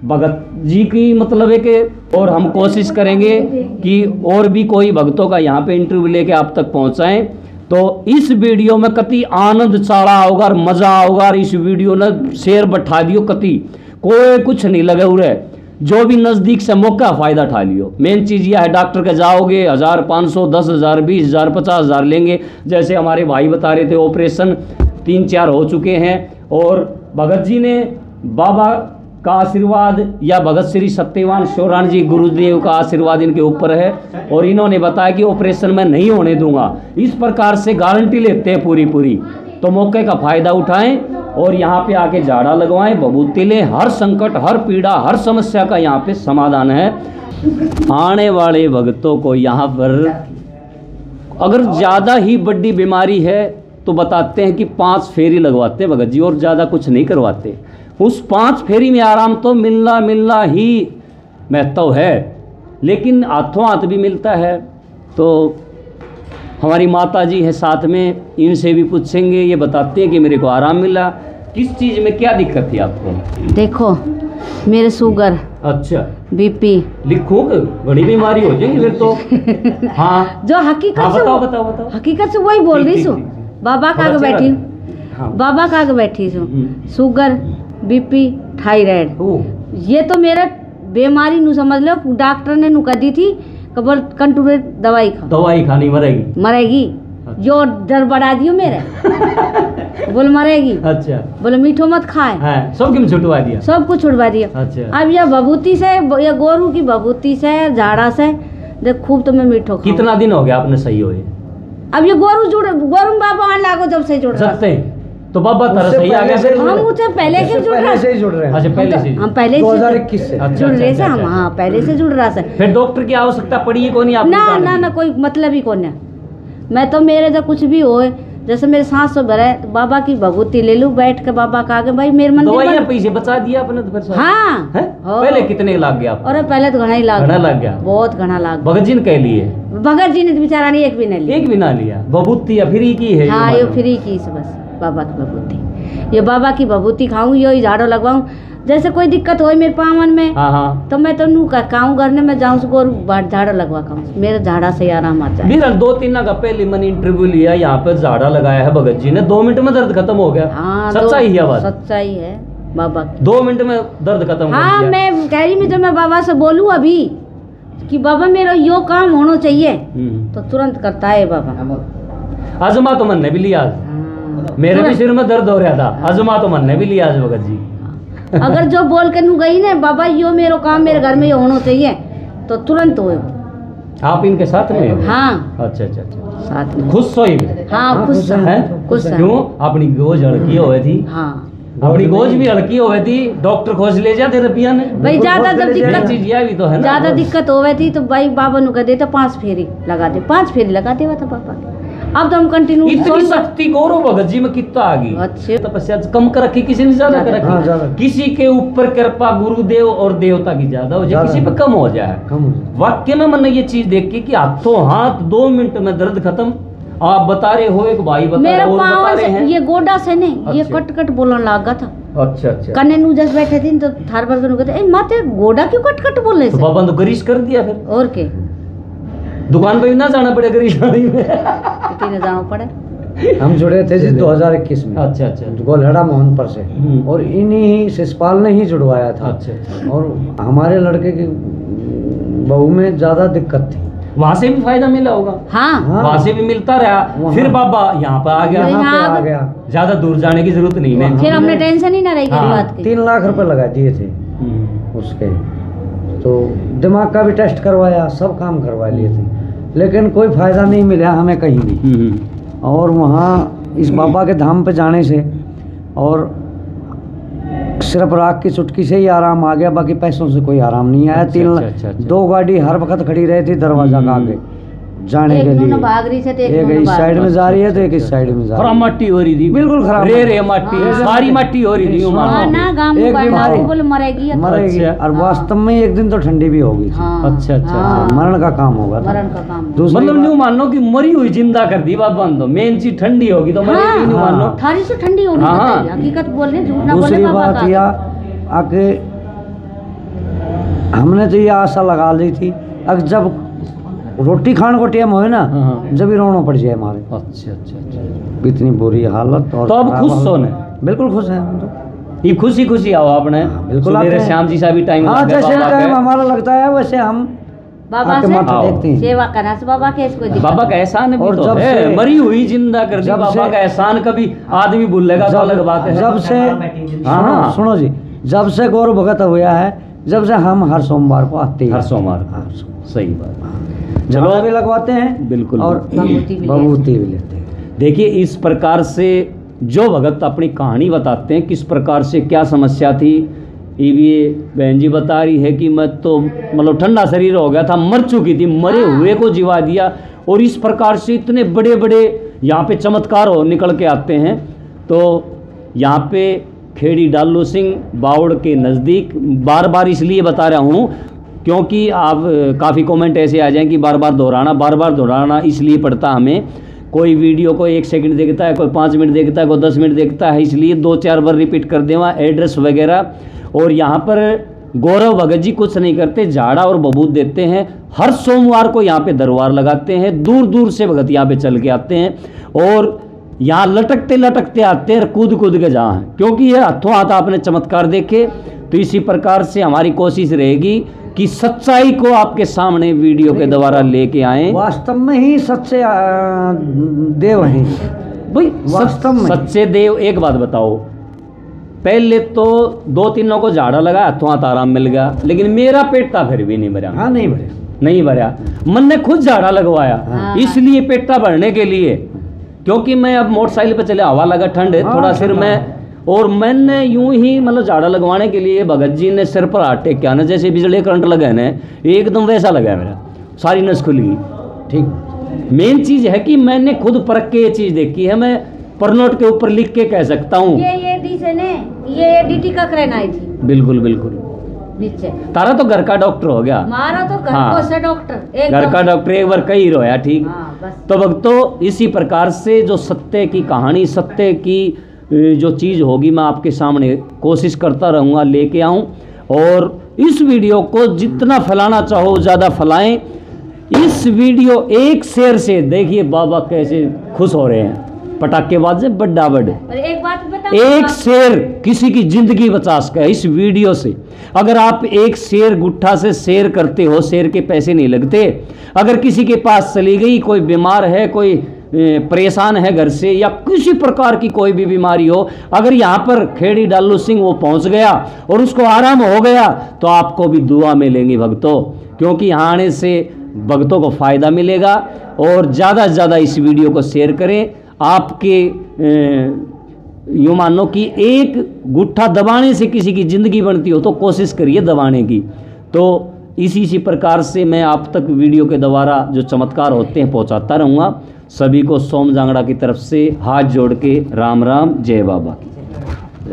Speaker 1: भगत जी की मतलब है कि, और हम कोशिश करेंगे कि और भी कोई भक्तों का यहाँ पे इंटरव्यू लेके आप तक पहुँचाएं। तो इस वीडियो में कति आनंद चाड़ा होगा और मज़ा होगा। और इस वीडियो ने शेयर बढ़ा दियो, कति कोई कुछ नहीं लगे उरे, जो भी नज़दीक से मौका फ़ायदा उठा लियो। मेन चीज़ यह है, डॉक्टर के जाओगे 1000, 500, 10,000, 20,000, 50,000 लेंगे। जैसे हमारे भाई बता रहे थे, ऑपरेशन 3-4 हो चुके हैं और भगत जी ने बाबा का आशीर्वाद या भगत श्री सत्यवान शोरान जी गुरुदेव का आशीर्वाद इनके ऊपर है और इन्होंने बताया कि ऑपरेशन मैं नहीं होने दूंगा, इस प्रकार से गारंटी लेते हैं पूरी। तो मौके का फ़ायदा उठाएं और यहाँ पे आके झाड़ा लगवाएं, बबूती लें। हर संकट, हर पीड़ा, हर समस्या का यहाँ पे समाधान है। आने वाले भक्तों को यहाँ पर अगर ज़्यादा ही बड़ी बीमारी है तो बताते हैं कि 5 फेरी लगवाते हैं भगत जी, और ज़्यादा कुछ नहीं करवाते। उस 5 फेरी में आराम तो मिलना ही महत्व है, लेकिन हाथों हाथ भी मिलता है। तो हमारी माता जी है साथ में, इनसे भी पूछेंगे, ये बताते हैं कि मेरे को आराम मिला। किस चीज़ में क्या दिक्कत थी आपको?
Speaker 5: देखो मेरे शुगर,
Speaker 1: अच्छा,
Speaker 5: बीपी,
Speaker 1: लिखो बड़ी बीमारी हो जाएगी फिर तो। हाँ
Speaker 5: जो हकीकत
Speaker 1: हाँ,
Speaker 5: से
Speaker 1: बताओ।
Speaker 5: हकीकत से वही बोल रही हूँ। बाबा का आगे बैठी हूँ,
Speaker 1: हाँ।
Speaker 5: बाबा का आगे बैठी हूँ। शुगर, बीपी, थायराइड, ये तो मेरा बीमारी नू समझ लो। डॉक्टर ने नू कह दी थी कबल कंट्रोल दवाई खानी मरेगी। जो डर बढ़ा दियो मेरे बोल मरेगी।
Speaker 1: अच्छा,
Speaker 5: बोले मीठो मत खाए।
Speaker 1: हाँ, सब कुछ छुटवा दिया,
Speaker 5: सब कुछ छुटवा दिया।
Speaker 1: अच्छा।
Speaker 5: अब यह बबूती से, ये गोरू की बबूती से, झाड़ा से देख खूब तो मैं मीठो खाऊं।
Speaker 1: कितना दिन हो गया आपने सही हुए?
Speaker 5: अब ये गोरू बाबा लागो जब से जुड़
Speaker 1: सकते तो बाबा तरह सही आ गया फिर।
Speaker 5: हम मुझसे पहले से जुड़ रहे हैं।
Speaker 1: अच्छा, पहले से
Speaker 5: हम पहले
Speaker 8: 2021 से
Speaker 5: जुड़ रहे से हम। हाँ, पहले से जुड़ रहा से।
Speaker 1: फिर डॉक्टर की आवश्यकता पड़ी है कोई?
Speaker 5: ना कोई मतलब ही कौन है। मैं तो मेरे जो कुछ भी हो, जैसे मेरे सांस से भरे तो बाबा की भभूति ले लूं बैठ के बाबा का आगे। भाई मेरे मंदिर
Speaker 1: दवाइयां पैसे बचा दिया आपने तो फिर?
Speaker 5: हाँ।
Speaker 1: पहले कितने लाग गया?
Speaker 5: और पहले तो घना ही लग
Speaker 1: गया,
Speaker 5: बहुत घना लग।
Speaker 1: भगत जी ने कह लिए?
Speaker 5: भगत जी ने बेचारा नहीं एक भी नहीं लिया।
Speaker 1: एक भी ना लिया। भभूति या फ्री की है?
Speaker 5: हाँ, ये फ्री की बस बाबा की भभूति। ये बाबा की भभूति खाऊं, ये झाड़ो लगवाऊं। जैसे कोई दिक्कत हो मेरे पावन में,
Speaker 1: हाँ।
Speaker 5: तो मैं तो नू कहूँ घर में जाऊँ झाड़ा लगवा खाऊं, मेरे झाड़ा से आराम आता है।
Speaker 1: 2-3 का पहले मैंने इंटरव्यू लिया, यहाँ पे झाड़ा लगाया है भगत जी ने, 2 मिनट में दर्द खत्म हो गया।
Speaker 5: हाँ,
Speaker 1: सच्चाई है बात?
Speaker 5: सच्चाई है बाबा की। 2
Speaker 1: मिनट में दर्द खत्म हो गया।
Speaker 5: हाँ, मैं कह रही मैं बाबा से बोलूँ अभी कि बाबा मेरा यो काम होना चाहिए तो तुरंत करता है बाबा।
Speaker 1: आजमा तो मन ने भी लिया आज। मेरे भी सिर में दर्द हो रहा था, आजमा तो मन ने भी लिया आज भगत जी।
Speaker 5: अगर जो बोल के नू गई ना बाबा यो मेरो काम मेरे घर में ये होना चाहिए तो तुरंत हो।
Speaker 1: आप इनके साथ में?
Speaker 5: हाँ।
Speaker 1: अच्छा,
Speaker 5: साथ में।
Speaker 1: खुश सोई?
Speaker 5: हाँ, खुश है।
Speaker 1: क्यों? अपनी गोज हल्की हुई थी।
Speaker 5: हाँ,
Speaker 1: अपनी गोज भी हल्की हुई थी, डॉक्टर खोज ले जाते रुपया ने।
Speaker 5: भाई ज्यादा जब दिक्कत
Speaker 1: चीज यह भी तो है ना,
Speaker 5: ज्यादा दिक्कत हो गई थी तो भाई बाबा नु कह देते 5 फेरी लगा दे। 5 फेरी लगा देवा था पापा। अब तो हम कंटिन्यू।
Speaker 1: इतनी शक्ति गौरव भगत जी में कितना आ गई।
Speaker 5: अच्छे
Speaker 1: तपस्या कम कर रखी, किसी ने ज्यादा कर रखी। किसी के ऊपर कृपा गुरुदेव और देवता की ज्यादा हो जाए, किसी पे कम हो जाए। वाक्य में मैंने ये चीज देखी कि हाथों हाथ 2 मिनट में दर्द खत्म। आप बता रहे हो, एक भाई बता रहे हो, बता रहे हैं।
Speaker 5: ये गोडा से नहीं, ये कट बोलने लगा था।
Speaker 1: अच्छा।
Speaker 5: कन्ने नु जस बैठे थे तो थार पर नु कहते ए माते गोडा क्यों कट बोले से?
Speaker 1: तो बाबा ने गरिश कर दिया फिर।
Speaker 5: और के
Speaker 1: दुकान पे भी ना जाना पड़े गरिश में।
Speaker 5: कितने जाना पड़े?
Speaker 8: हम जुड़े थे 2021 में।
Speaker 1: अच्छा।
Speaker 8: गोलहड़ा मोहनपुर से, और इन्हीं शिषपाल ने ही जुड़वाया था।
Speaker 1: अच्छा।
Speaker 8: और हमारे लड़के की बहू में ज्यादा दिक्कत थी,
Speaker 1: वहाँ से भी फायदा मिला होगा।
Speaker 5: हाँ,
Speaker 1: वहाँ से भी मिलता रहा। फिर बाबा यहाँ पे आ गया, ज्यादा दूर जाने की जरूरत नहीं है।
Speaker 5: फिर हमने टेंशन ही ना रही बात की।
Speaker 8: 3 लाख रुपए लगा दिए थे उसके, तो दिमाग का भी टेस्ट करवाया, सब काम करवा लिए थे, लेकिन कोई फायदा नहीं मिला हमें कहीं भी। और वहाँ इस बाबा के धाम पे जाने से और सिर्फ राख की चुटकी से ही आराम आ गया, बाकी पैसों से कोई आराम नहीं आया। 2 गाड़ी हर वक्त खड़ी रही थी दरवाजा का आगे जाने के लिए। एक इस साइड में जा रही है तो एक इस साइड में जा रही है।
Speaker 1: मट्टी हो रही थी, बिल्कुल खराब रे मट्टी, सारी मट्टी हो रही थी।
Speaker 5: मरेगी।
Speaker 8: और वास्तव में एक दिन तो ठंडी भी होगी।
Speaker 1: अच्छा।
Speaker 8: मरण का काम होगा।
Speaker 1: मतलब न्यू मान लो कि मरी हुई जिंदा कर दी बात बंद हो। मेन चीज ठंडी होगी तो मरेगी, न्यू मान लो।
Speaker 5: थारी से ठंडी होगी, हकीकत बोल रहे, झूठ ना बोले।
Speaker 8: दूसरी बात यह आके हमने तो ये आशा लगा ली थी अब जब रोटी खाने को टाइम हो ना जब ही रोना पड़ जाए हमारे।
Speaker 1: अच्छा।
Speaker 8: इतनी बुरी हालत। और
Speaker 1: तो अब खुश सोने?
Speaker 8: बिल्कुल खुश है हम तो।
Speaker 1: ये खुशी आओ आपने।
Speaker 8: बिल्कुल
Speaker 1: श्याम जी सा भी टाइम।
Speaker 8: हाँ, जैसे टाइम हमारा लगता है वैसे हम
Speaker 5: बाबा
Speaker 8: आके
Speaker 5: से
Speaker 8: माथा देखते हैं।
Speaker 5: सेवा करना से बाबा के इसको दिक्कत
Speaker 1: बाबा का एहसान भी
Speaker 8: और
Speaker 1: तो
Speaker 8: जब
Speaker 1: है,
Speaker 8: से-
Speaker 1: मरी हुई जिंदा कर दी
Speaker 8: जब
Speaker 1: बाबा
Speaker 8: से-
Speaker 1: का एहसान कभी आदमी भूलेगा तो अलग बात है।
Speaker 8: जब से
Speaker 1: हाँ।
Speaker 8: सुनो जी, जब से गौर भगत हुआ है, जब से हम हर सोमवार को आते हैं।
Speaker 1: हर सोमवार
Speaker 8: हाँ,
Speaker 1: सही बात।
Speaker 8: जला भी लगवाते हैं
Speaker 1: बिल्कुल।
Speaker 8: और
Speaker 5: विभूति भी
Speaker 8: विभूति भी लेते हैं।
Speaker 1: देखिए इस प्रकार से जो भगत अपनी कहानी बताते हैं किस प्रकार से क्या समस्या थी, ये बहन जी बता रही है कि मैं तो मतलब ठंडा शरीर हो गया था, मर चुकी थी, मरे हुए को जिवा दिया। और इस प्रकार से इतने बड़े बड़े यहाँ पे चमत्कार हो निकल के आते हैं। तो यहाँ पे खेड़ी डाल्लू सिंह बावड़ के नज़दीक, बार बार इसलिए बता रहा हूँ क्योंकि आप काफ़ी कमेंट ऐसे आ जाएं कि बार बार दोहराना इसलिए पड़ता हमें। कोई वीडियो को 1 सेकंड देखता है, कोई 5 मिनट देखता है, कोई 10 मिनट देखता है, इसलिए 2-4 बार रिपीट कर दें वहाँ एड्रेस वगैरह। और यहाँ पर गौरव भगत जी कुछ नहीं करते, झाड़ा और बबूत देते हैं। हर सोमवार को यहाँ पे दरबार लगाते हैं, दूर दूर से भगत यहाँ पे चल के आते हैं और यहाँ लटकते लटकते आते हैं, कूद कूद के जहाँ हैं, क्योंकि ये हाथों हाथ आपने चमत्कार देखे। तो इसी प्रकार से हमारी कोशिश रहेगी कि सच्चाई को आपके सामने वीडियो के द्वारा लेके आए।
Speaker 8: वास्तव में ही सच्चे देव हैं
Speaker 1: भाई,
Speaker 8: वास्तव में
Speaker 1: सच्चे देव। एक बात बताओ, पहले तो 2-3 को झाड़ा लगा, हाथों हाथ आराम मिल गया, लेकिन मेरा पेट था फिर भी नहीं भरा।
Speaker 8: हाँ, नहीं भरा।
Speaker 1: मन ने खुद झाड़ा लगवाया,
Speaker 5: हाँ।
Speaker 1: इसलिए पेटा भरने के लिए, क्योंकि मैं अब मोटरसाइकिल पे चले, हवा लगा, ठंड है,
Speaker 8: हाँ,
Speaker 1: थोड़ा सिर में, और मैंने यूं ही मतलब झाड़ा लगवाने के लिए भगत जी ने सिर पर हाथ टेक किया ना, जैसे बिजली करंट लगा है ना, एकदम वैसा लगा मेरा, सारी नस खुल गई।
Speaker 8: ठीक।
Speaker 1: मेन चीज है कि मैंने खुद परख के ये चीज देखी है, मैं परनोट के ऊपर लिख के कह सकता हूँ।
Speaker 5: ये डी से ने ये डीटी का करना आई थी
Speaker 1: बिल्कुल बिल्कुल।
Speaker 5: नीचे
Speaker 1: तारा तो घर का डॉक्टर हो गया,
Speaker 5: मारा तो घर
Speaker 1: हाँ।
Speaker 5: को से डॉक्टर
Speaker 1: घर का डॉक्टर एक बार कही रोया, ठीक।
Speaker 5: हाँ, बस।
Speaker 1: तो भक्तों इसी प्रकार से जो सत्य की कहानी, सत्य की जो चीज़ होगी, मैं आपके सामने कोशिश करता रहूँगा लेके आऊँ। और इस वीडियो को जितना फैलाना चाहो ज़्यादा फैलाएं। इस वीडियो एक शेयर से देखिए बाबा कैसे खुश हो रहे हैं, पटाखेबाज से बड्डा बड़।
Speaker 5: और एक बात बताओ,
Speaker 1: एक शेर किसी की जिंदगी बचा सका है इस वीडियो से। अगर आप एक शेर गुट्ठा से शेयर करते हो, शेर के पैसे नहीं लगते। अगर किसी के पास चली गई, कोई बीमार है, कोई परेशान है घर से, या किसी प्रकार की कोई भी बीमारी हो, अगर यहाँ पर खेड़ी डाल्लू सिंह वो पहुँच गया और उसको आराम हो गया, तो आपको भी दुआ मिलेंगी भक्तों, क्योंकि यहाँ आने से भक्तों को फ़ायदा मिलेगा। और ज़्यादा से ज़्यादा इस वीडियो को शेयर करें। आपके यूँ मानो कि एक गुट्ठा दबाने से किसी की ज़िंदगी बनती हो, तो कोशिश करिए दबाने की। तो इसी प्रकार से मैं आप तक वीडियो के द्वारा जो चमत्कार होते हैं पहुंचाता रहूँगा। सभी को सोम जांगड़ा की तरफ से हाथ जोड़ के राम राम, जय बाबा की।